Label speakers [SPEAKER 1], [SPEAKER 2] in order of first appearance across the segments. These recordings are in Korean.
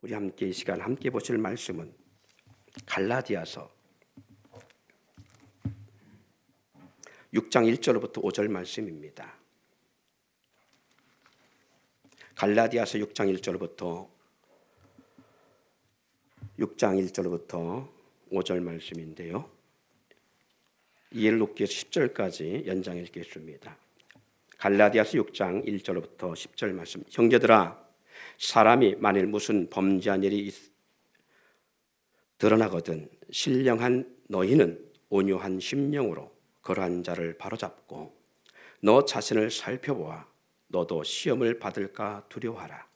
[SPEAKER 1] 우리 함께 이 시간 함께 보실 말씀은 갈라디아서 6장 1절부터 5절 말씀입니다. 갈라디아서 6장 1절부터 5절 말씀인데요. 이해를 돕기 위해서 10절까지 연장 읽겠습니다. 갈라디아서 6장 1절부터 10절 말씀. 형제들아, 사람이 만일 무슨 범죄한 일이 드러나거든 신령한 너희는 온유한 심령으로 그러한 자를 바로잡고 너 자신을 살펴보아 너도 시험을 받을까 두려워하라.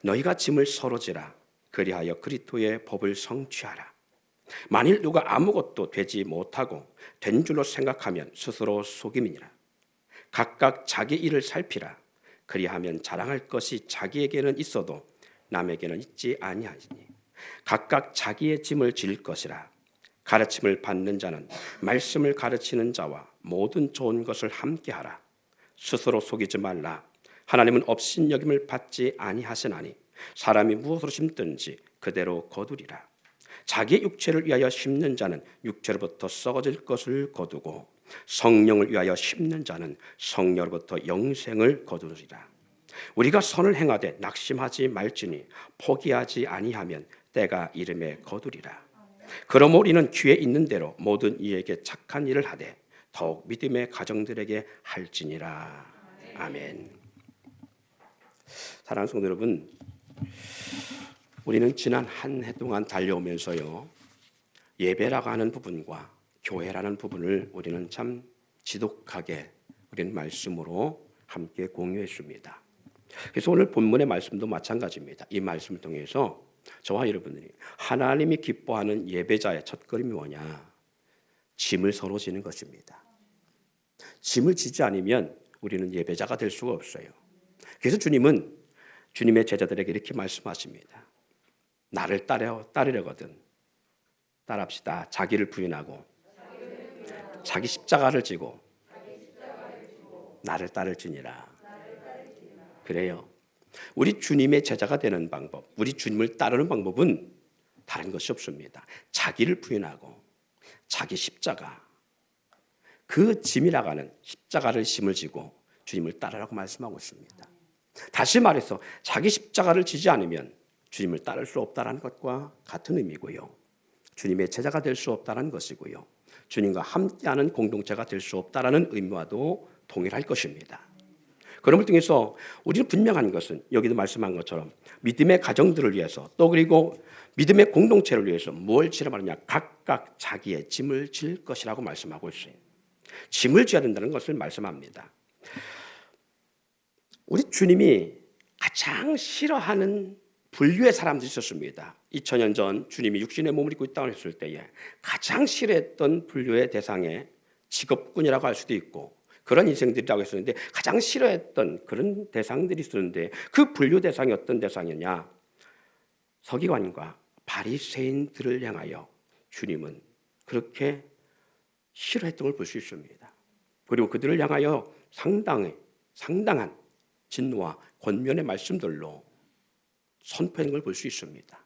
[SPEAKER 1] 너희가 짐을 서로 지라. 그리하여 그리스도의 법을 성취하라. 만일 누가 아무것도 되지 못하고 된 줄로 생각하면 스스로 속임이니라. 각각 자기 일을 살피라. 그리하면 자랑할 것이 자기에게는 있어도 남에게는 있지 아니하시니 각각 자기의 짐을 질 것이라. 가르침을 받는 자는 말씀을 가르치는 자와 모든 좋은 것을 함께하라. 스스로 속이지 말라. 하나님은 업신여김을 받지 아니하시나니 사람이 무엇으로 심든지 그대로 거두리라. 자기 육체를 위하여 심는 자는 육체로부터 썩어질 것을 거두고 성령을 위하여 심는 자는 성령으로부터 영생을 거두리라. 우리가 선을 행하되 낙심하지 말지니 포기하지 아니하면 때가 이름에 거두리라. 그러므로 우리는 귀에 있는 대로 모든 이에게 착한 일을 하되 더욱 믿음의 가정들에게 할지니라. 아멘. 사랑하는 성도 여러분, 우리는 지난 한 해 동안 달려오면서요, 예배라고 하는 부분과 교회라는 부분을 우리는 참 지독하게 우리는 말씀으로 함께 공유했습니다. 그래서 오늘 본문의 말씀도 마찬가지입니다. 이 말씀을 통해서 저와 여러분들이 하나님이 기뻐하는 예배자의 첫걸음이 뭐냐? 짐을 서로 지는 것입니다. 짐을 지지 않으면 우리는 예배자가 될 수가 없어요. 그래서 주님은 주님의 제자들에게 이렇게 말씀하십니다. 나를 따르려거든 따라합시다. 자기를 부인하고 자기 십자가를 지고 나를 따를지니라. 그래요. 우리 주님의 제자가 되는 방법, 우리 주님을 따르는 방법은 다른 것이 없습니다. 자기를 부인하고 자기 십자가, 그 짐이라고 하는 십자가를 짐을 지고 주님을 따르라고 말씀하고 있습니다. 다시 말해서 자기 십자가를 지지 않으면 주님을 따를 수 없다는 것과 같은 의미고요. 주님의 제자가 될 수 없다는 것이고요. 주님과 함께하는 공동체가 될 수 없다는 의미와도 동일할 것입니다. 그럼을 통해서 우리는 분명한 것은 여기도 말씀한 것처럼 믿음의 가정들을 위해서 또 그리고 믿음의 공동체를 위해서 뭘 지라 말하냐? 각각 자기의 짐을 질 것이라고 말씀하고 있어요. 짐을 져야 된다는 것을 말씀합니다. 우리 주님이 가장 싫어하는 분류의 사람들이 있었습니다. 2000년 전 주님이 육신의 몸을 입고 이 땅을 했을 때에 가장 싫어했던 분류의 대상에 직업군이라고 할 수도 있고 그런 인생들이라고 했었는데 가장 싫어했던 그런 대상들이 있었는데 그 분류 대상이 어떤 대상이냐? 서기관과 바리새인들을 향하여 주님은 그렇게 싫어했던 걸 볼 수 있습니다. 그리고 그들을 향하여 상당한 진노와 권면의 말씀들로 선포한 걸 볼 수 있습니다.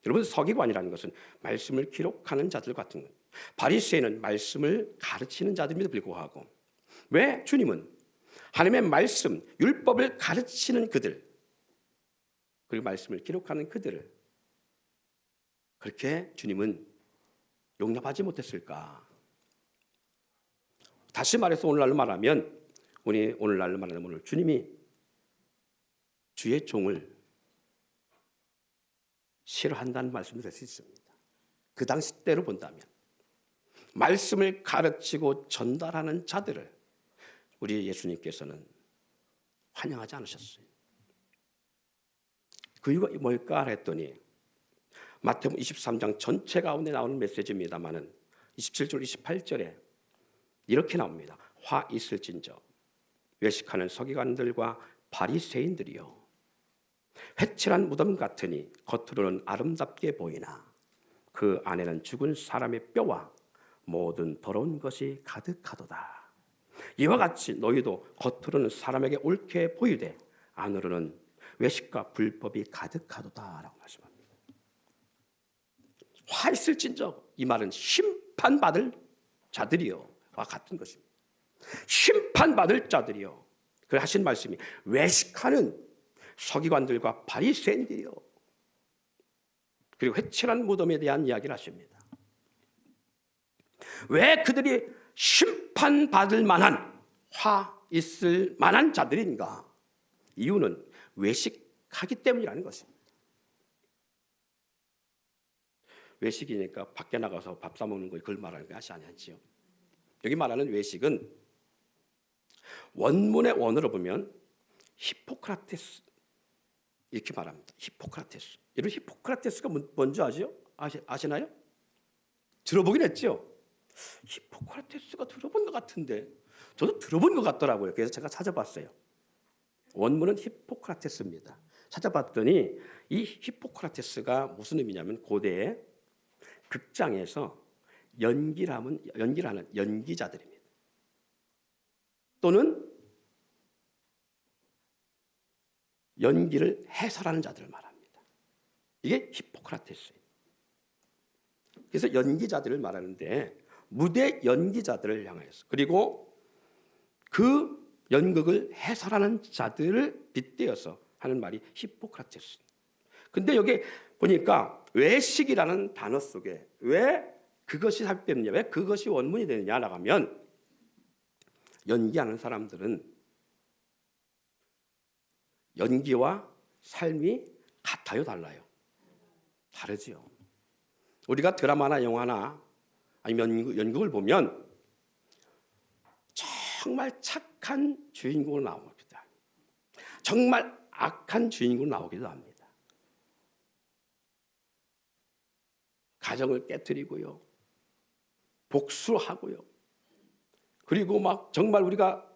[SPEAKER 1] 여러분, 서기관이라는 것은 말씀을 기록하는 자들 같은 것, 바리새인은 말씀을 가르치는 자들임에도 불구하고 왜 주님은 하나님의 말씀, 율법을 가르치는 그들 그리고 말씀을 기록하는 그들을 그렇게 주님은 용납하지 못했을까? 다시 말해서 오늘날로 말하면 오늘 주님이 주의 종을 싫어한다는 말씀을 할 수 있습니다. 그 당시 때로 본다면 말씀을 가르치고 전달하는 자들을 우리 예수님께서는 환영하지 않으셨어요. 그 이유가 뭘까 했더니 마태복음 23장 전체 가운데 나오는 메시지입니다마는 27절 28절에 이렇게 나옵니다. 화 있을진저 외식하는 서기관들과 바리새인들이요 회칠한 무덤 같으니 겉으로는 아름답게 보이나 그 안에는 죽은 사람의 뼈와 모든 더러운 것이 가득하도다. 이와 같이 너희도 겉으로는 사람에게 옳게 보이되 안으로는 외식과 불법이 가득하도다라고 말씀합니다. 화 있을진저, 이 말은 심판받을 자들이요 와 같은 것입니다. 심판받을 자들이요. 그래 하신 말씀이 외식하는 서기관들과 바리새인들이요. 그리고 회칠한 무덤에 대한 이야기를 하십니다. 왜 그들이 심판받을 만한 화 있을 만한 자들인가? 이유는 외식하기 때문이라는 것입니다. 외식이니까 밖에 나가서 밥 사 먹는 거 그걸 말하는 것이 아니지요. 여기 말하는 외식은 원문의 원어로 보면 히포크라테스 이렇게 말합니다. 히포크라테스. 여러분 히포크라테스가 뭔지 아시나요? 들어보긴 했죠. 히포크라테스가 들어본 것 같은데 저도 들어본 것 같더라고요. 그래서 제가 찾아봤어요. 원문은 히포크라테스입니다. 찾아봤더니 이 히포크라테스가 무슨 의미냐면 고대에 극장에서 연기하는 연기자들입니다. 또는 연기를 해설하는 자들을 말합니다. 이게 히포크라테스예요. 그래서 연기자들을 말하는데 무대 연기자들을 향해서 그리고 그 연극을 해설하는 자들을 빗대어서 하는 말이 히포크라테스. 근데 여기 보니까 외식이라는 단어 속에 왜 그것이 삽입되느냐, 왜 그것이 원문이 되느냐라고 하면 연기하는 사람들은 연기와 삶이 같아요, 달라요? 다르지요. 우리가 드라마나 영화나 아니면 연극을 보면 정말 착한 주인공으로 나옵니다. 정말 악한 주인공으로 나오기도 합니다. 가정을 깨뜨리고요, 복수하고요. 그리고 막 정말 우리가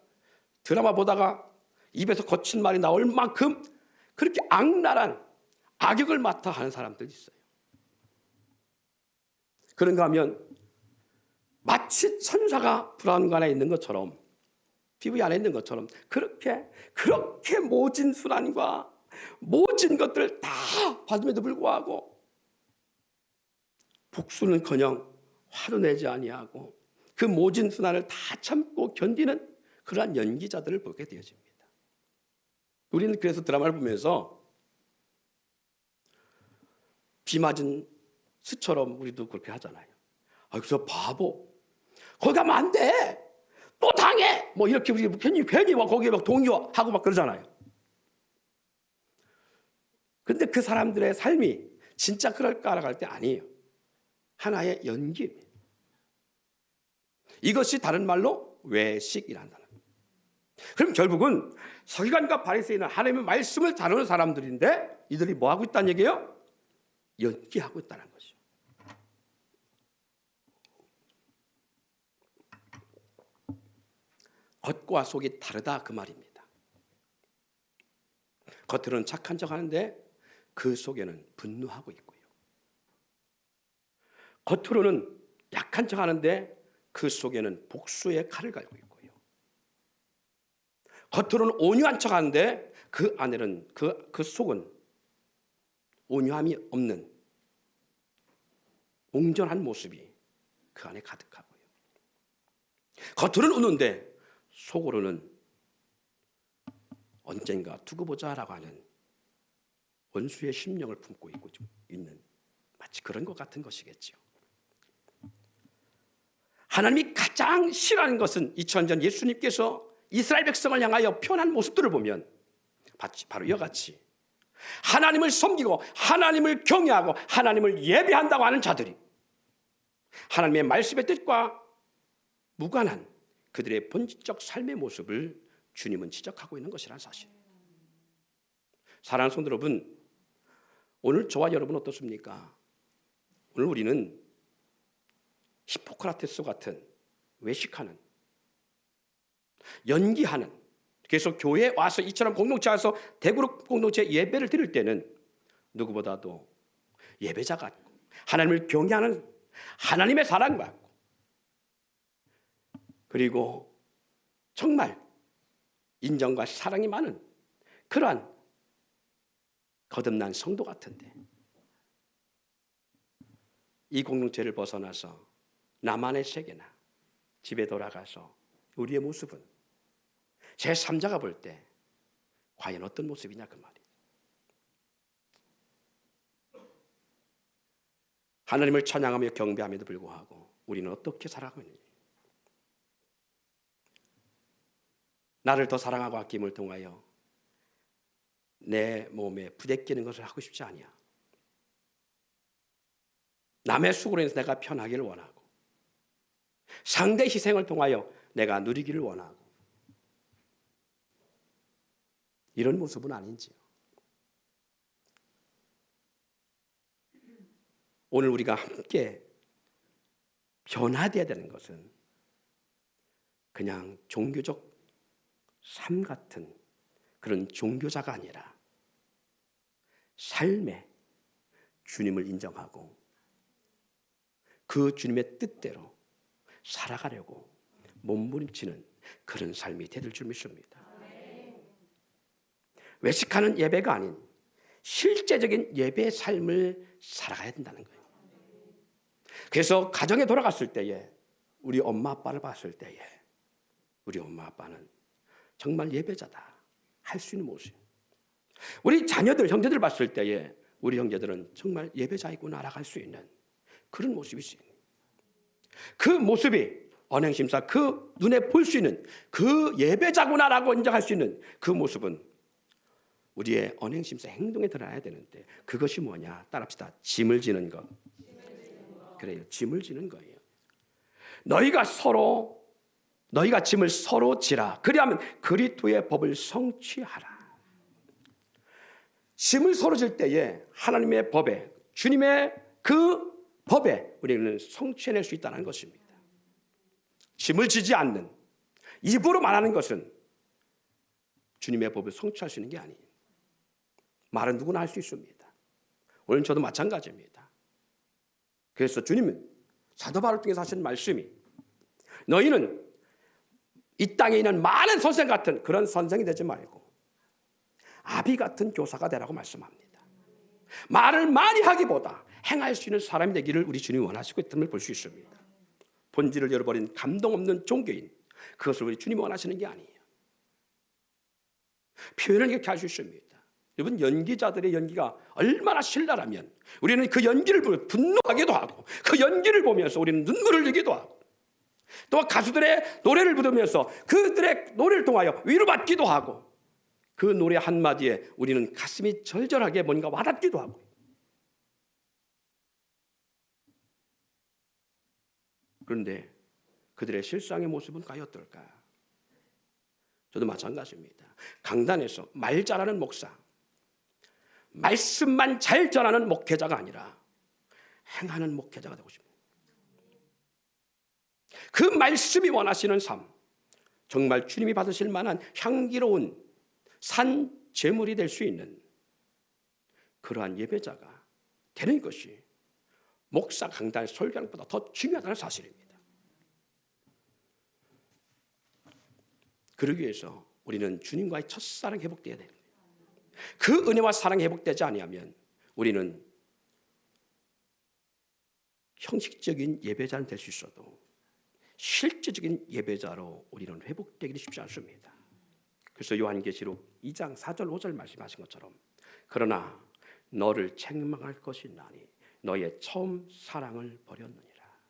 [SPEAKER 1] 드라마 보다가 입에서 거친 말이 나올 만큼 그렇게 악랄한 악역을 맡아 하는 사람들이 있어요. 그런가 하면 마치 천사가 불안관에 있는 것처럼, 피부 안에 있는 것처럼 그렇게 모진 순환과 모진 것들을 다 받음에도 불구하고 복수는커녕 화도 내지 아니하고 그 모진 순환을 다 참고 견디는 그러한 연기자들을 보게 되어집니다. 우리는 그래서 드라마를 보면서 비 맞은 수처럼 우리도 그렇게 하잖아요. 아이고 저 바보, 거기 가면 안 돼, 또 당해, 뭐 이렇게 우리 괜히 막 거기에 막 동요하고 막 그러잖아요. 근데 그 사람들의 삶이 진짜 그럴까라고 할 때 아니에요. 하나의 연기입니다. 이것이 다른 말로 외식이라는 단어입니다. 그럼 결국은 서기관과 바리새인은 하나님의 말씀을 다루는 사람들인데 이들이 뭐 하고 있다는 얘기예요? 연기하고 있다는 거죠. 겉과 속이 다르다 그 말입니다. 겉으로는 착한 척 하는데 그 속에는 분노하고 있고요. 겉으로는 약한 척 하는데 그 속에는 복수의 칼을 갈고 있고요. 겉으로는 온유한 척 하는데 그 안에는 그 속은 온유함이 없는 옹졸한 모습이 그 안에 가득하고요. 겉으로는 우는데 속으로는 언젠가 두고 보자라고 하는 원수의 심령을 품고 있는 마치 그런 것 같은 것이겠죠. 하나님이 가장 싫어하는 것은 2000년 예수님께서 이스라엘 백성을 향하여 표현한 모습들을 보면 바로 이와 같이 하나님을 섬기고 하나님을 경외하고 하나님을 예배한다고 하는 자들이 하나님의 말씀의 뜻과 무관한 그들의 본질적 삶의 모습을 주님은 지적하고 있는 것이라는 사실. 사랑하는 성도 여러분, 오늘 저와 여러분 어떻습니까? 오늘 우리는 히포크라테스 같은 외식하는, 연기하는, 그래서 교회에 와서 이처럼 공동체 와서 대그룹 공동체 예배를 드릴 때는 누구보다도 예배자 같고 하나님을 경외하는 하나님의 사랑받고 그리고 정말 인정과 사랑이 많은 그러한 거듭난 성도 같은데 이 공동체를 벗어나서 나만의 세계나 집에 돌아가서 우리의 모습은 제3자가 볼 때 과연 어떤 모습이냐 그 말이에요. 하나님을 찬양하며 경배함에도 불구하고 우리는 어떻게 살아가고 있는지, 나를 더 사랑하고 아낌을 통하여 내 몸에 부대끼는 것을 하고 싶지 아니야. 남의 수고로 인해서 내가 편하기를 원하고 상대 희생을 통하여 내가 누리기를 원하고 이런 모습은 아닌지요. 오늘 우리가 함께 변화되어야 되는 것은 그냥 종교적 삶 같은 그런 종교자가 아니라 삶에 주님을 인정하고 그 주님의 뜻대로 살아가려고 몸부림치는 그런 삶이 되될 줄 믿습니다. 외식하는 예배가 아닌 실제적인 예배의 삶을 살아가야 된다는 거예요. 그래서 가정에 돌아갔을 때에 우리 엄마 아빠를 봤을 때에 우리 엄마 아빠는 정말 예배자다 할 수 있는 모습, 우리 자녀들 형제들 봤을 때에 우리 형제들은 정말 예배자이구나 알아갈 수 있는 그런 모습이 있어요. 그 모습이 언행심사 그 눈에 볼 수 있는 그 예배자구나라고 인정할 수 있는 그 모습은 우리의 언행심사 행동에 드러나야 되는데 그것이 뭐냐? 따라합시다. 짐을 지는 것. 그래요. 짐을 지는 거예요. 너희가 짐을 서로 지라. 그리하면 그리스도의 법을 성취하라. 짐을 서로 질 때에 하나님의 법에 주님의 그 법에 우리는 성취해낼 수 있다는 것입니다. 짐을 지지 않는 입으로 말하는 것은 주님의 법을 성취할 수 있는 게 아니에요. 말은 누구나 할 수 있습니다. 오늘 저도 마찬가지입니다. 그래서 주님은 사도 바울을 통해서 하신 말씀이 너희는 이 땅에 있는 많은 선생 같은 그런 선생이 되지 말고 아비 같은 교사가 되라고 말씀합니다. 말을 많이 하기보다 행할 수 있는 사람이 되기를 우리 주님이 원하시고 있음을 볼 수 있습니다. 본질을 잃어버린 감동 없는 종교인, 그것을 우리 주님이 원하시는 게 아니에요. 표현을 이렇게 할 수 있습니다. 여러분, 연기자들의 연기가 얼마나 신랄하면 우리는 그 연기를 보며 분노하기도 하고 그 연기를 보면서 우리는 눈물을 흘리기도 하고 또 가수들의 노래를 부르면서 그들의 노래를 통하여 위로받기도 하고 그 노래 한마디에 우리는 가슴이 절절하게 뭔가 와닿기도 하고, 그런데 그들의 실상의 모습은 과연 어떨까? 저도 마찬가지입니다. 강단에서 말 잘하는 목사, 말씀만 잘 전하는 목회자가 아니라 행하는 목회자가 되고 싶습니다. 그 말씀이 원하시는 삶, 정말 주님이 받으실 만한 향기로운 산 제물이 될 수 있는 그러한 예배자가 되는 것이 목사 강단 설교하는 것보다 더 중요하다는 사실입니다. 그러기 위해서 우리는 주님과의 첫사랑이 회복되어야 됩니다. 그 은혜와 사랑이 회복되지 아니하면 우리는 형식적인 예배자는 될 수 있어도 실제적인 예배자로 우리는 회복되기는 쉽지 않습니다. 그래서 요한계시록 2장 4절 5절 말씀하신 것처럼 그러나 너를 책망할 것이 나니 너의 처음 사랑을 버렸느니라.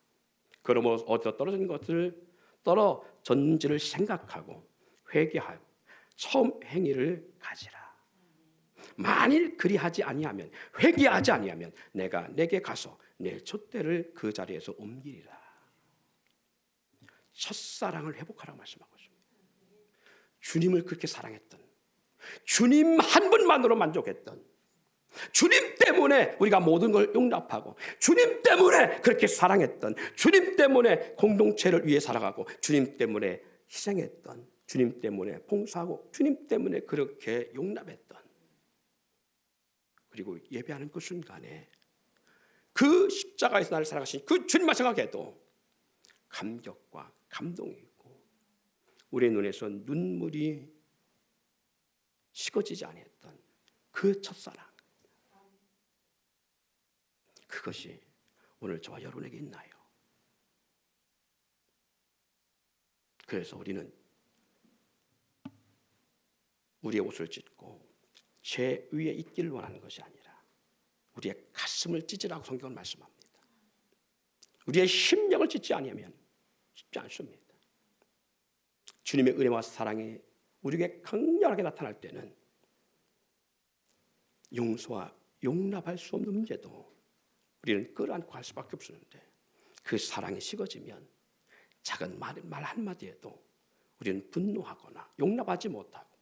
[SPEAKER 1] 그러므로 어디서 떨어진 것을 떨어졌는지를 생각하고 회개하여 처음 행위를 가지라. 만일 그리하지 아니하면, 회개하지 아니하면 내가 내게 가서 내 촛대를 그 자리에서 옮기리라. 첫사랑을 회복하라고 말씀하고 있습니다. 주님을 그렇게 사랑했던, 주님 한 분만으로 만족했던, 주님 때문에 우리가 모든 걸 용납하고, 주님 때문에 그렇게 사랑했던, 주님 때문에 공동체를 위해 살아가고, 주님 때문에 희생했던, 주님 때문에 봉사하고, 주님 때문에 그렇게 용납했던, 그리고 예배하는 그 순간에 그 십자가에서 나를 살아가신 그 주님만 생각해도 감격과 감동이 있고 우리의 눈에서 눈물이 식어지지 아니했던 그 첫사랑, 그것이 오늘 저와 여러분에게 있나요? 그래서 우리는 우리의 옷을 찢고 제 위에 있기를 원하는 것이 아니라 우리의 가슴을 찢으라고 성경은 말씀합니다. 우리의 심령을 찢지 아니하면 쉽지 않습니다. 주님의 은혜와 사랑이 우리에게 강렬하게 나타날 때는 용서와 용납할 수 없는 문제도 우리는 끌어안고 할 수밖에 없었는데, 그 사랑이 식어지면 작은 말 한마디에도 우리는 분노하거나 용납하지 못하고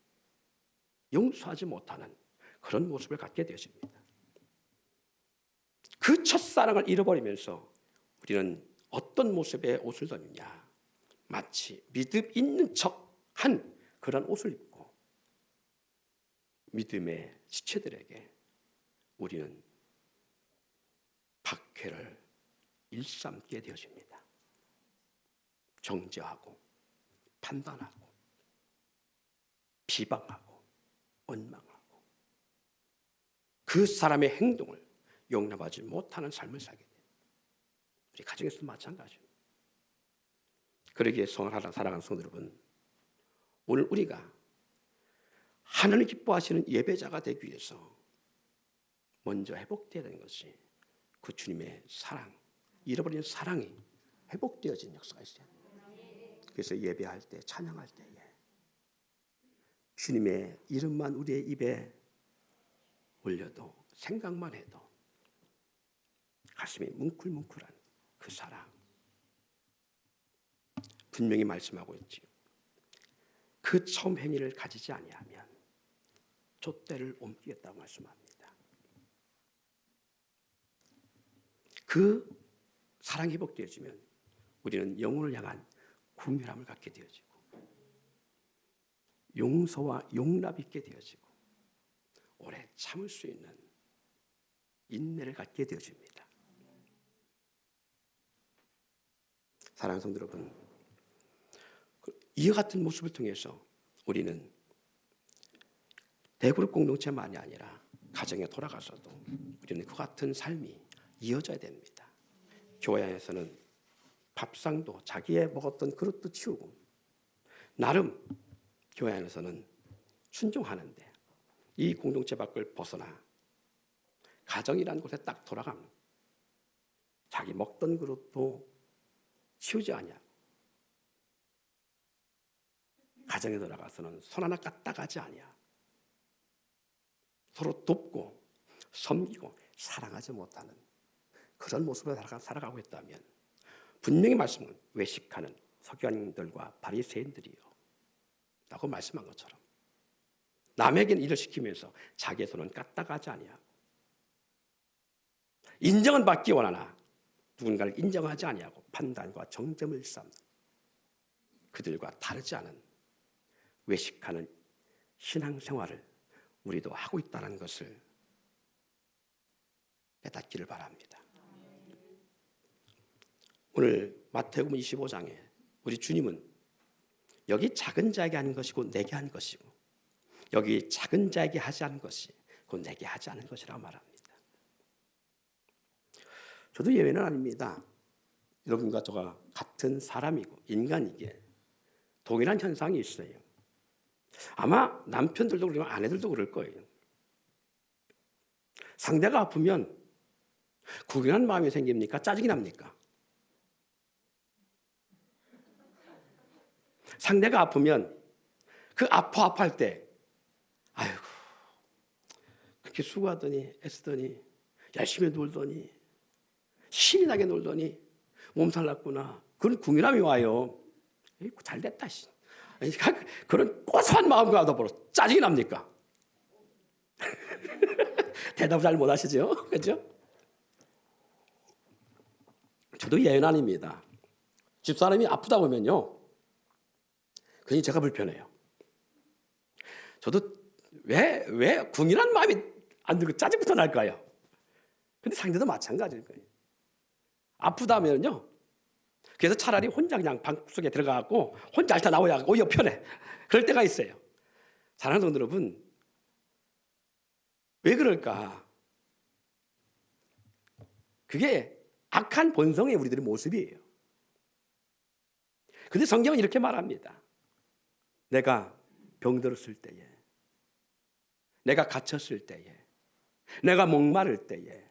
[SPEAKER 1] 용서하지 못하는 그런 모습을 갖게 되어집니다. 그 첫사랑을 잃어버리면서 우리는 어떤 모습의 옷을 덧냐, 마치 믿음 있는 척한 그런 옷을 입고 믿음의 지체들에게 우리는 박해를 일삼게 되어집니다. 정죄하고 판단하고 비방하고 원망하고 그 사람의 행동을 용납하지 못하는 삶을 살게 돼요. 우리 가정에서도 마찬가지입니다. 그러기에 사랑하는 성도 여러분, 오늘 우리가 하나님 기뻐하시는 예배자가 되기 위해서 먼저 회복되어야 되는 것이 그 주님의 사랑, 잃어버린 사랑이 회복되어진 역사가 있어요. 그래서 예배할 때, 찬양할 때에 주님의 이름만 우리의 입에 올려도, 생각만 해도 가슴이 뭉클뭉클한 그 사랑, 분명히 말씀하고 있지요. 그 처음 행위를 가지지 아니하면 촛대를 옮기겠다고 말씀합니다. 그 사랑이 회복되어지면 우리는 영혼을 향한 궁멸함을 갖게 되어지고 용서와 용납이 있게 되어지고 오래 참을 수 있는 인내를 갖게 되어집니다. 사랑하는 성도 여러분, 이와 같은 모습을 통해서 우리는 대그룹 공동체만이 아니라 가정에 돌아가서도 우리는 그 같은 삶이 이어져야 됩니다. 교회 안에서는 밥상도 자기의 먹었던 그릇도 치우고 나름 교회 안에서는 순종하는데, 이 공동체 밖을 벗어나 가정이라는 곳에 딱 돌아가면 자기 먹던 그릇도 치우지 아니하고 가정에 들어가서는 손 하나 까딱하지 아니하고 서로 돕고 섬기고 사랑하지 못하는 그런 모습으로 살아가고 있다면 분명히 말씀은 외식하는 서기관들과 바리새인들이요 라고 말씀한 것처럼 남에게는 일을 시키면서 자기의 손은 까딱하지 아니하고 인정은 받기 원하나 누군가를 인정하지 아니하고 판단과 정점을 쌓는 그들과 다르지 않은 외식하는 신앙생활을 우리도 하고 있다는 것을 깨닫기를 바랍니다. 오늘 마태복음 25장에 우리 주님은 여기 작은 자에게 하는 것이고 내게 한 것이고 여기 작은 자에게 하지 않은 것이 곧 내게 하지 않은 것이라고 말합니다. 저도 예외는 아닙니다. 여러분과 저가 같은 사람이고 인간이기에 동일한 현상이 있어요. 아마 남편들도 그러고 아내들도 그럴 거예요. 상대가 아프면 구경한 마음이 생깁니까? 짜증이 납니까? 상대가 아프면 그 아파할 때 아이고 그렇게 수고하더니 애쓰더니 열심히 놀더니 신이 나게 놀더니 몸살 났구나. 그런 궁일함이 와요. 잘됐다. 그런 고소한 마음과 더불어 짜증이 납니까? 대답을 잘 못하시죠? 그렇죠? 저도 예외는 아닙니다. 집사람이 아프다 보면요 괜히 제가 불편해요. 저도 왜 궁일한 마음이 안 들고 짜증부터 날까요? 근데 상대도 마찬가지일 거예요. 아프다면요 그래서 차라리 혼자 그냥 방속에 들어가고 혼자 앓다 나와야 오히려 편해. 그럴 때가 있어요. 사랑하는 성도 여러분, 왜 그럴까? 그게 악한 본성의 우리들의 모습이에요. 근데 성경은 이렇게 말합니다. 내가 병들었을 때에, 내가 갇혔을 때에, 내가 목마를 때에,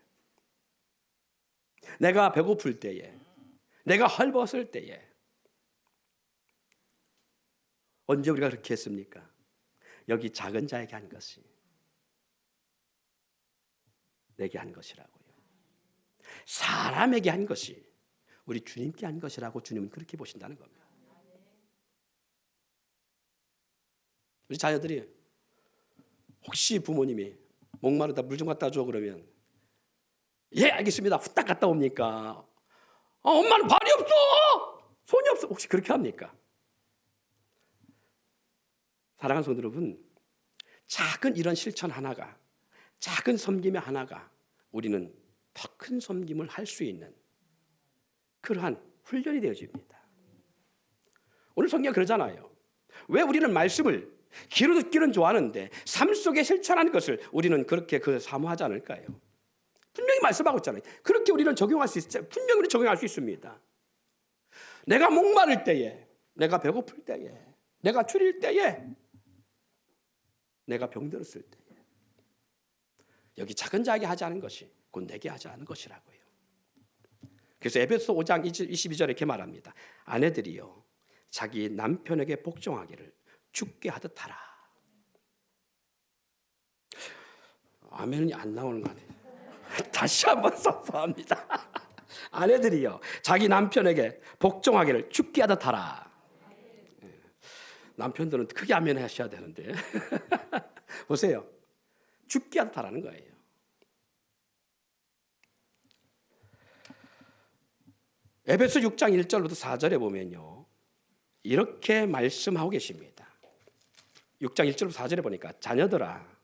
[SPEAKER 1] 내가 배고플 때에, 내가 헐벗을 때에, 언제 우리가 그렇게 했습니까? 여기 작은 자에게 한 것이 내게 한 것이라고요. 사람에게 한 것이 우리 주님께 한 것이라고 주님은 그렇게 보신다는 겁니다. 우리 자녀들이 혹시 부모님이 목마르다 물 좀 갖다 줘 그러면 예 알겠습니다 후딱 갔다 옵니까? 엄마는 발이 없어 손이 없어 혹시 그렇게 합니까? 사랑하는 성도 여러분, 작은 이런 실천 하나가, 작은 섬김의 하나가 우리는 더 큰 섬김을 할 수 있는 그러한 훈련이 되어집니다. 오늘 성경 그러잖아요. 왜 우리는 말씀을 귀로 듣기는 좋아하는데 삶 속에 실천하는 것을 우리는 그렇게 사모하지 않을까요? 분명히 말씀하고 있잖아요. 그렇게 우리는 적용할 수 있어요. 분명히 우리는 적용할 수 있습니다. 내가 목마를 때에, 내가 배고플 때에, 내가 추릴 때에, 내가 병들었을 때에, 여기 작은 자에게 하지 않은 것이 곧 내게 하지 않은 것이라고요. 그래서 에베소 5장 22절에 이렇게 말합니다. 아내들이여 자기 남편에게 복종하기를 죽게 하듯 하라. 아멘이 안 나오는 거 같아요. 다시 한번 선포합니다. 아내들이여 자기 남편에게 복종하기를 죽게 하듯 하라. 남편들은 크게 아멘 하셔야 되는데 보세요. 죽게 하듯 하라는 거예요. 에베소 6장 1절부터 4절에 보면요 이렇게 말씀하고 계십니다. 6장 1절부터 4절에 보니까 자녀들아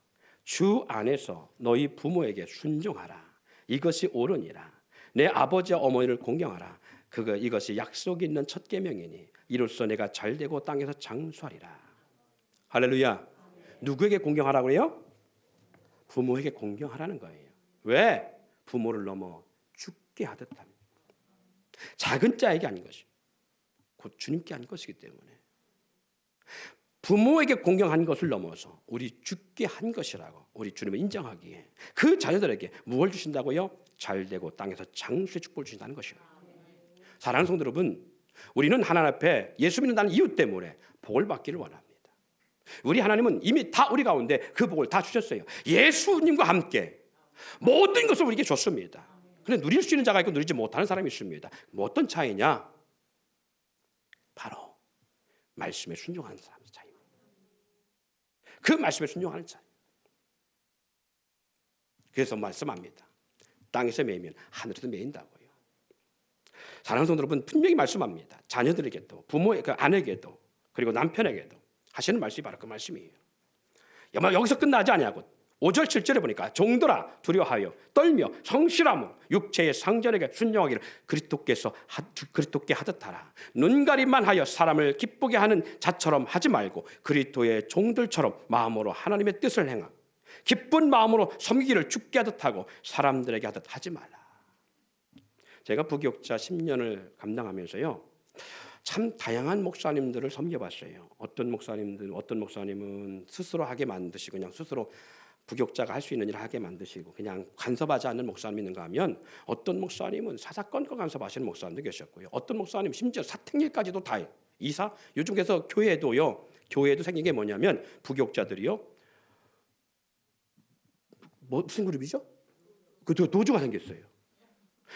[SPEAKER 1] 주 안에서 너희 부모에게 순종하라. 이것이 옳으니라. 내 아버지와 어머니를 공경하라. 이것이 약속 있는 첫 계명이니 이로써 내가 잘되고 땅에서 장수하리라. 할렐루야. 누구에게 공경하라고 해요? 부모에게 공경하라는 거예요. 왜? 부모를 넘어 죽게 하듯 합니다. 작은 자에게 아닌 것이 곧 주님께 한 것이기 때문에 부모에게 공경한 것을 넘어서 우리 죽게 한 것이라고 우리 주님을 인정하기에 그 자녀들에게 무엇을 주신다고요? 잘되고 땅에서 장수의 축복을 주신다는 것이에요. 사랑하는 성도 여러분, 우리는 하나님 앞에 예수 믿는다는 이유 때문에 복을 받기를 원합니다. 우리 하나님은 이미 다 우리 가운데 그 복을 다 주셨어요. 예수님과 함께 모든 것을 우리에게 줬습니다. 그런데 누릴 수 있는 자가 있고 누리지 못하는 사람이 있습니다. 뭐 어떤 차이냐? 바로 말씀에 순종하는 사람의 차이입니다. 그 말씀에 순종하는 차이. 그래서 말씀합니다. 땅에서 매이면 하늘에서 매인다고요. 사랑하는 성도 여러분, 분명히 말씀합니다. 자녀들에게도 부모의 그 아내에게도 그리고 남편에게도 하시는 말씀이 바로 그 말씀이에요. 여기서 끝나지 아니하고 5절 7절에 보니까 종들아 두려워하여 떨며 성실함으로 육체의 상전에게 순종하기를 그리스도께 하듯 하라. 눈가림만 하여 사람을 기쁘게 하는 자처럼 하지 말고 그리스도의 종들처럼 마음으로 하나님의 뜻을 행하 기쁜 마음으로 섬기기를 죽게 하듯 하고 사람들에게 하듯 하지 말라. 제가 부교육자 10년을 감당하면서요 참 다양한 목사님들을 섬겨봤어요. 어떤 목사님은 스스로 하게 만드시고 그냥 스스로 부교육자가 할 수 있는 일을 하게 만드시고 그냥 간섭하지 않는 목사님이 있는가 하면 어떤 목사님은 사사건건 간섭하시는 목사님도 계셨고요. 어떤 목사님 심지어 사택일까지도 다 해요. 이사 요즘 그래서 교회도 생긴 게 뭐냐면 부교육자들이요. 무슨 그룹이죠? 그 노조가 생겼어요.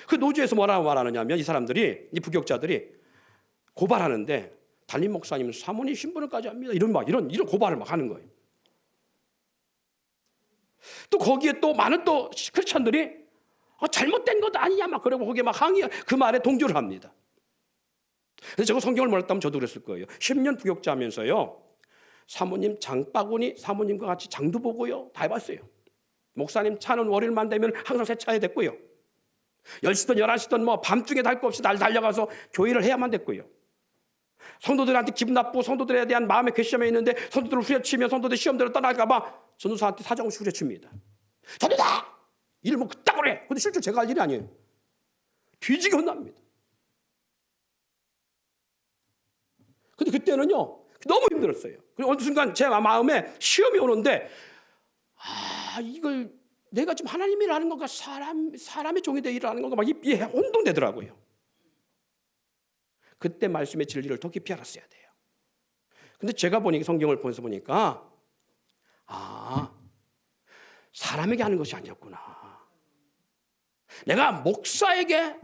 [SPEAKER 1] 그 노조에서 뭐라고 말하느냐면 이 사람들이 이 부교육자들이 고발하는데 담임 목사님은 사모님 신분을까지 합니다. 이런 고발을 막 하는 거예요. 또 거기에 또 많은 또 크리스천들이 잘못된 것도 아니냐 막 그러고 거기에 막 항의 그 말에 동조를 합니다. 그래서 제가 성경을 몰랐다면 저도 그랬을 거예요. 10년 부교육자하면서요 사모님 장바구니 사모님과 같이 장도 보고요 다 해봤어요. 목사님 차는 월요일만 되면 항상 세차해야 됐고요. 10시든 11시든 뭐 밤중에 달 거 없이 날 달려가서 교회를 해야만 됐고요. 성도들한테 기분 나쁘고 성도들에 대한 마음의 괘씸함이 있는데 성도들을 후려치며 성도들 시험대로 떠날까 봐 전도사한테 사정없이 후려칩니다. 전도사! 일을 뭐 그따구로 해! 근데 실제 제가 할 일이 아니에요. 뒤지게 혼납니다. 근데 그때는요 너무 힘들었어요. 그리고 어느 순간 제 마음에 시험이 오는데 이걸 내가 지금 하나님이라는 건가 사람의 종이 되어 일하는 건가 막 이게 혼동되더라고요. 그때 말씀의 진리를 더 깊이 알았어야 돼요. 근데 제가 보니까 성경을 보면서 보니까 사람에게 하는 것이 아니었구나. 내가 목사에게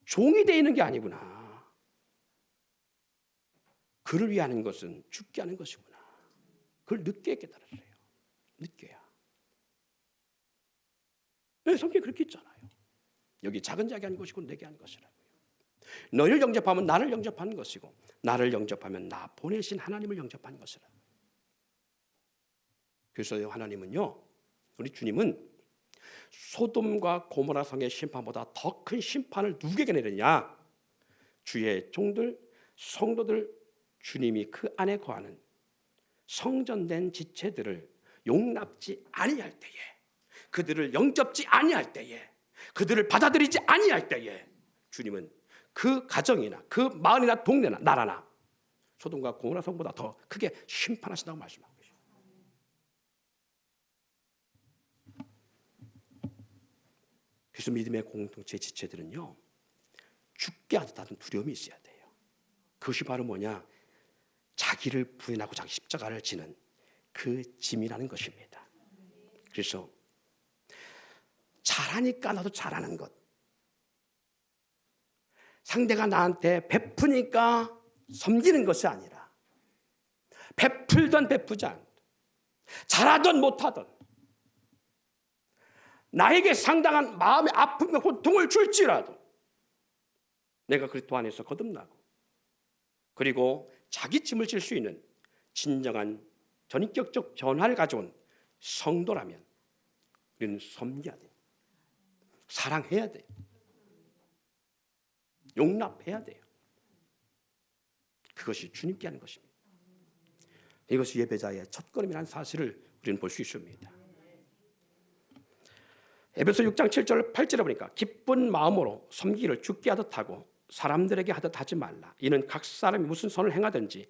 [SPEAKER 1] 종이 되어 있는 게 아니구나. 그를 위해 하는 것은 죽게 하는 것이구나. 그걸 늦게 깨달았어요. 늦게야. 네, 성경이 그렇게 있잖아요. 여기 작은 자에게 하는 것이고 내게 하는 것이라고요. 너를 영접하면 나를 영접하는 것이고 나를 영접하면 나 보내신 하나님을 영접하는 것이라고요. 그래서 하나님은요, 우리 주님은 소돔과 고모라 성의 심판보다 더 큰 심판을 누구에게 내리냐? 주의 종들, 성도들, 주님이 그 안에 거하는 성전된 지체들을 용납지 아니할 때에, 그들을 영접지 아니할 때에, 그들을 받아들이지 아니할 때에 주님은 그 가정이나 그 마을이나 동네나 나라나 소돔과 고모라 성보다 더 크게 심판하신다고 말씀하고 계십니다. 그래서 믿음의 공동체 지체들은요 죽게 하듯하는 두려움이 있어야 돼요. 그것이 바로 뭐냐? 자기를 부인하고 자기 십자가를 지는 그 짐이라는 것입니다. 그래서 잘하니까 나도 잘하는 것, 상대가 나한테 베푸니까 섬기는 것이 아니라 베풀던 베푸지 않던, 잘하던 못하던, 나에게 상당한 마음의 아픔과 고통을 줄지라도 내가 그리스도 안에서 거듭나고 그리고 자기 짐을 질 수 있는 진정한 전인격적 변화를 가져온 성도라면 우리는 섬겨야 돼요. 사랑해야 돼요. 용납해야 돼요. 그것이 주님께 하는 것입니다. 이것이 예배자의 첫걸음이라는 사실을 우리는 볼 수 있습니다. 에베소 6장 7절 8절에 보니까 기쁜 마음으로 섬기기를 주께 하듯 하고 사람들에게 하듯 하지 말라. 이는 각 사람이 무슨 선을 행하든지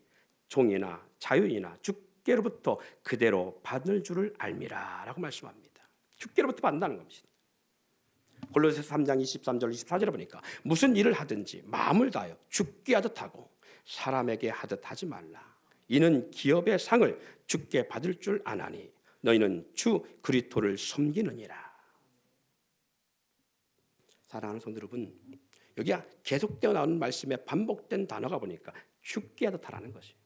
[SPEAKER 1] 종이나 자유인이나 주께로부터 그대로 받을 줄을 알미라 라고 말씀합니다. 주께로부터 받는다는 겁니다. 골로새서 3장 23절 24절에 보니까 무슨 일을 하든지 마음을 다하여 주께 하듯 하고 사람에게 하듯 하지 말라. 이는 기업의 상을 주께 받을 줄 아나니 너희는 주 그리스도를 섬기느니라. 사랑하는 성도 여러분, 여기 계속되어 나오는 말씀에 반복된 단어가 보니까 주께 하듯 하라는 것이에요.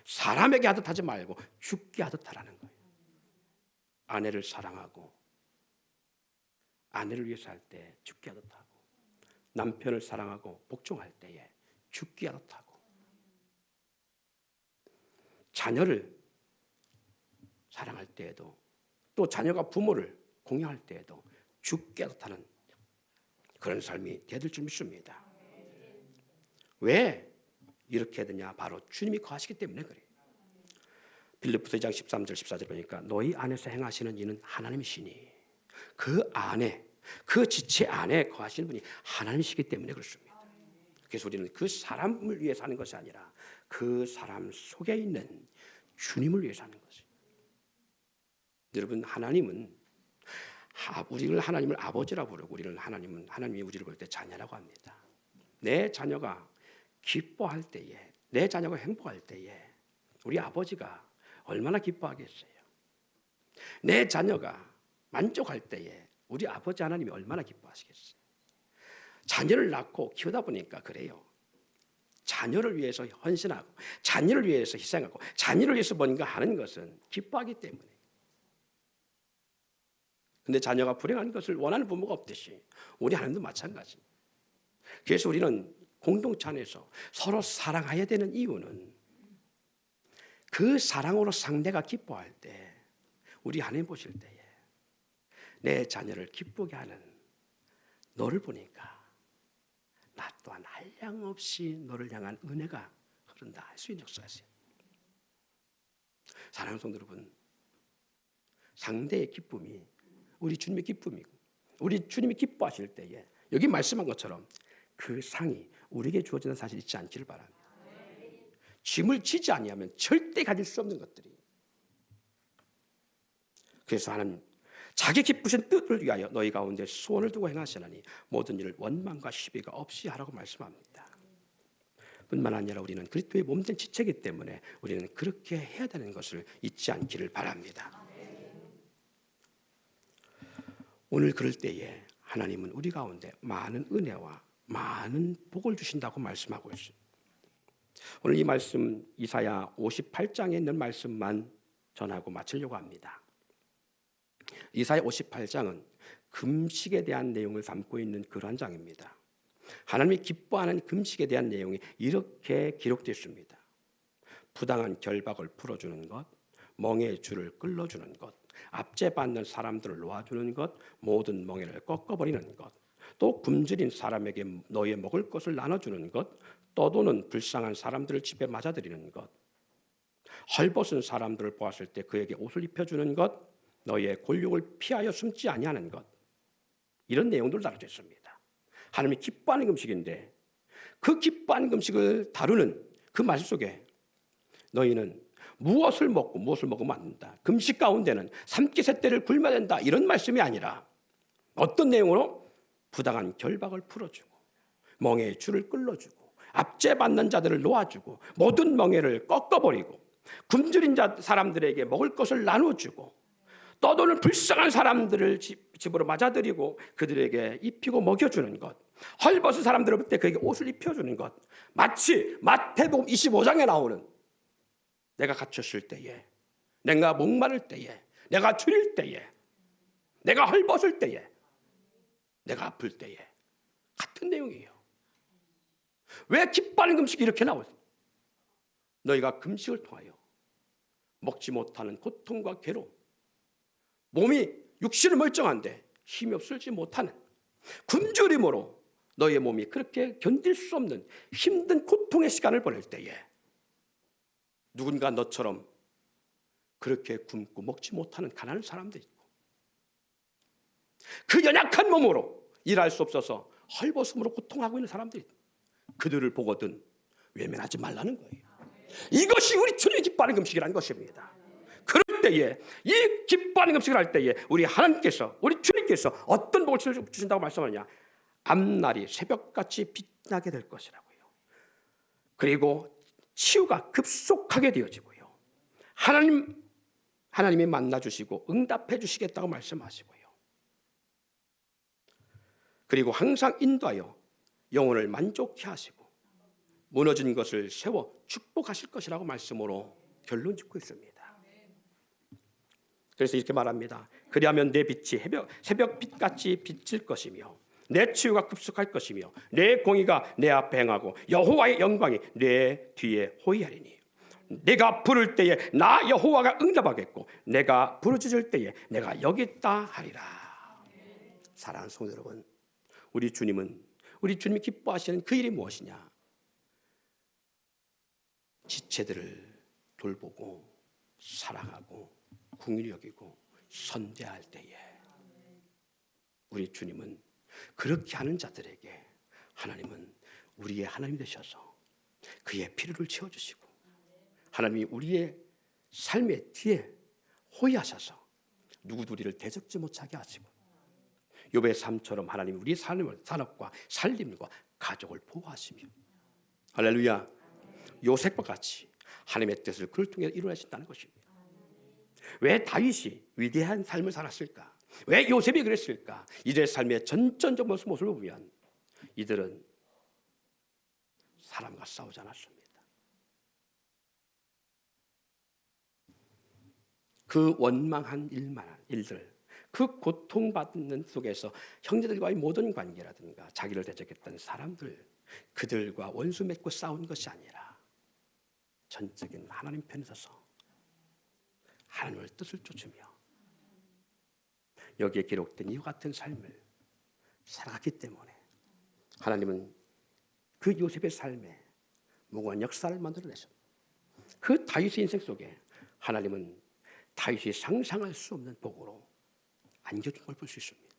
[SPEAKER 1] 사람에게 하듯 하지 말고 주께 하듯 하라는 거예요. 아내를 사랑하고 아내를 위해서 할 때 주께 하듯 하고, 남편을 사랑하고 복종할 때에 주께 하듯 하고, 자녀를 사랑할 때에도, 또 자녀가 부모를 공경할 때에도 주께 하듯 하는 그런 삶이 되어야 될 줄 믿습니다. 왜 이렇게 되냐? 바로 주님이 거하시기 때문에 그래요. 빌립보서 2장 13절 14절 보니까 너희 안에서 행하시는 이는 하나님이시니 그 안에, 그 지체 안에 거하시는 분이 하나님이시기 때문에 그렇습니다. 그래서 우리는 그 사람을 위해서 하는 것이 아니라 그 사람 속에 있는 주님을 위해서 하는 것입니다. 여러분, 하나님은 우리를 하나님을 아버지라고 부르고 우리는 하나님이 우리를 볼 때 자녀라고 합니다. 내 자녀가 기뻐할 때에, 내 자녀가 행복할 때에 우리 아버지가 얼마나 기뻐하겠어요. 내 자녀가 만족할 때에 우리 아버지 하나님이 얼마나 기뻐하시겠어요. 자녀를 낳고 키우다 보니까 그래요. 자녀를 위해서 헌신하고 자녀를 위해서 희생하고 자녀를 위해서 뭔가 하는 것은 기뻐하기 때문에. 근데 자녀가 불행한 것을 원하는 부모가 없듯이 우리 하나님도 마찬가지입니다. 그래서 우리는 공동체 안에서 서로 사랑해야 되는 이유는 그 사랑으로 상대가 기뻐할 때, 우리 하나님 보실 때에 내 자녀를 기쁘게 하는 너를 보니까 나 또한 한량없이 너를 향한 은혜가 흐른다 할 수 있는 역사였어요. 사랑하는 성도 여러분, 상대의 기쁨이 우리 주님의 기쁨이고 우리 주님이 기뻐하실 때에 여기 말씀한 것처럼 그 상이 우리에게 주어지는 사실이 있지 않기를 바랍니다. 짐을 지지 아니하면 절대 가질 수 없는 것들이. 그래서 하나님 자기 기쁘신 뜻을 위하여 너희 가운데 소원을 두고 행하시나니 모든 일을 원망과 시비가 없이 하라고 말씀합니다. 뿐만 아니라 우리는 그리스도의 몸된 지체이기 때문에 우리는 그렇게 해야 되는 것을 잊지 않기를 바랍니다. 오늘 그럴 때에 하나님은 우리 가운데 많은 은혜와 많은 복을 주신다고 말씀하고 있습니다. 오늘 이 말씀 이사야 58장에 있는 말씀만 전하고 마치려고 합니다. 이사야 58장은 금식에 대한 내용을 담고 있는 그러한 장입니다. 하나님이 기뻐하는 금식에 대한 내용이 이렇게 기록되어 있습니다. 부당한 결박을 풀어주는 것, 멍에의 줄을 끌어주는 것, 압제받는 사람들을 놓아주는 것, 모든 멍에를 꺾어버리는 것, 또 굶주린 사람에게 너의 먹을 것을 나눠주는 것, 떠도는 불쌍한 사람들을 집에 맞아들이는 것, 헐벗은 사람들을 보았을 때 그에게 옷을 입혀주는 것, 너의 골욕을 피하여 숨지 아니하는 것, 이런 내용들을 다루고 있습니다. 하나님이 기뻐하는 금식인데 그 기뻐하는 금식을 다루는 그 말씀 속에 너희는 무엇을 먹고 무엇을 먹으면 안 된다. 금식 가운데는 삼키 세때를 굶어야 된다. 이런 말씀이 아니라 어떤 내용으로 부당한 결박을 풀어주고 멍에의 줄을 끌어주고 압제받는 자들을 놓아주고 모든 멍에를 꺾어버리고 굶주린 사람들에게 먹을 것을 나눠주고 떠도는 불쌍한 사람들을 집으로 맞아들이고 그들에게 입히고 먹여주는 것, 헐벗은 사람들을 볼 때 그에게 옷을 입혀주는 것, 마치 마태복음 25장에 나오는 내가 갇혔을 때에, 내가 목마를 때에, 내가 줄일 때에, 내가 헐벗을 때에, 내가 아플 때에 같은 내용이에요. 왜 기뻐하는 금식이 이렇게 나오죠? 너희가 금식을 통하여 먹지 못하는 고통과 괴로움, 몸이 육신은 멀쩡한데 힘이 없을지 못하는 굶주림으로 너희의 몸이 그렇게 견딜 수 없는 힘든 고통의 시간을 보낼 때에 누군가 너처럼 그렇게 굶고 먹지 못하는 가난한 사람도 있고 그 연약한 몸으로 일할 수 없어서 헐벗음으로 고통하고 있는 사람들이 있고 그들을 보거든 외면하지 말라는 거예요. 이것이 우리 주님이 기뻐하는 금식이라는 것입니다. 그럴 때에 이 기뻐하는 금식을 할 때에 우리 하나님께서 우리 주님께서 어떤 복을 주신다고 말씀하느냐, 앞날이 새벽같이 빛나게 될 것이라고요. 그리고 치유가 급속하게 되어지고요. 하나님이 만나주시고 응답해 주시겠다고 말씀하시고요. 그리고 항상 인도하여 영혼을 만족케 하시고 무너진 것을 세워 축복하실 것이라고 말씀으로 결론 짓고 있습니다. 그래서 이렇게 말합니다. 그리하면 내 빛이 새벽 빛같이 비칠 것이며 내 치유가 급속할 것이며 내 공의가 내 앞에 행하고 여호와의 영광이 내 뒤에 호위하리니 내가 부를 때에 나 여호와가 응답하겠고 내가 부르짖을 때에 내가 여기 있다 하리라. 사랑하는 성도 여러분, 우리 주님이 기뻐하시는 그 일이 무엇이냐? 지체들을 돌보고 사랑하고 긍휼히 여기고 선대할 때에 우리 주님은 그렇게 하는 자들에게 하나님은 우리의 하나님 되셔서 그의 필요를 채워주시고 하나님이 우리의 삶의 뒤에 호위하셔서 누구도 우리를 대적지 못하게 하시고 욥의 삶처럼 하나님이 우리의 산업과 살림과 가족을 보호하시며 할렐루야, 요셉과 같이 하나님의 뜻을 그를 통해 이루어내신다는 것입니다. 왜 다윗이 위대한 삶을 살았을까? 왜 요셉이 그랬을까? 이들의 삶의 전전적 모습을 보면 이들은 사람과 싸우지 않았습니다. 그 원망한 일들, 그 고통받는 속에서 형제들과의 모든 관계라든가 자기를 대적했던 사람들, 그들과 원수 맺고 싸운 것이 아니라 전적인 하나님 편에 서서 하나님의 뜻을 쫓으며 여기에 기록된 이와 같은 삶을 살아갔기 때문에 하나님은 그 요셉의 삶에 무궁한 역사를 만들어내셨습니다. 그 다윗의 인생 속에 하나님은 다윗이 상상할 수 없는 복으로 안겨준 걸 볼 수 있습니다.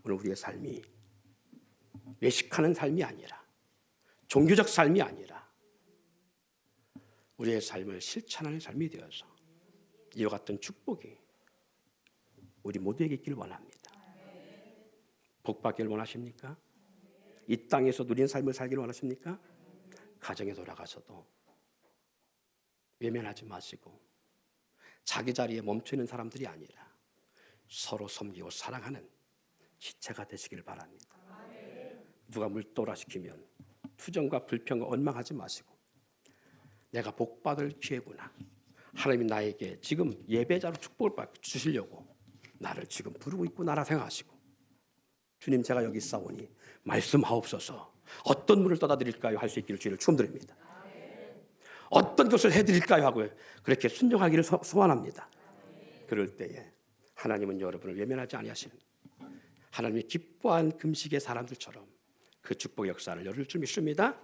[SPEAKER 1] 오늘 우리의 삶이 외식하는 삶이 아니라, 종교적 삶이 아니라 우리의 삶을 실천하는 삶이 되어서 이와 같은 축복이 우리 모두에게 있기를 원합니다. 복받기를 원하십니까? 이 땅에서 누리는 삶을 살기를 원하십니까? 가정에 돌아가서도 외면하지 마시고 자기 자리에 멈춰 있는 사람들이 아니라 서로 섬기고 사랑하는 지체가 되시길 바랍니다. 누가 물도라 시키면 투정과 불평과 원망하지 마시고 내가 복받을 기회구나, 하나님이 나에게 지금 예배자로 축복을 주시려고 나를 지금 부르고 있구나라 생각하시고, 주님 제가 여기 있사오니 말씀하옵소서, 어떤 문을 떠다드릴까요 할 수 있기를 주님을 축원드립니다. 어떤 것을 해드릴까요 하고 그렇게 순종하기를 소원합니다. 그럴 때에 하나님은 여러분을 외면하지 아니하시는, 하나님이 기뻐한 금식의 사람들처럼 그 축복 역사를 열을 줄 믿습니다.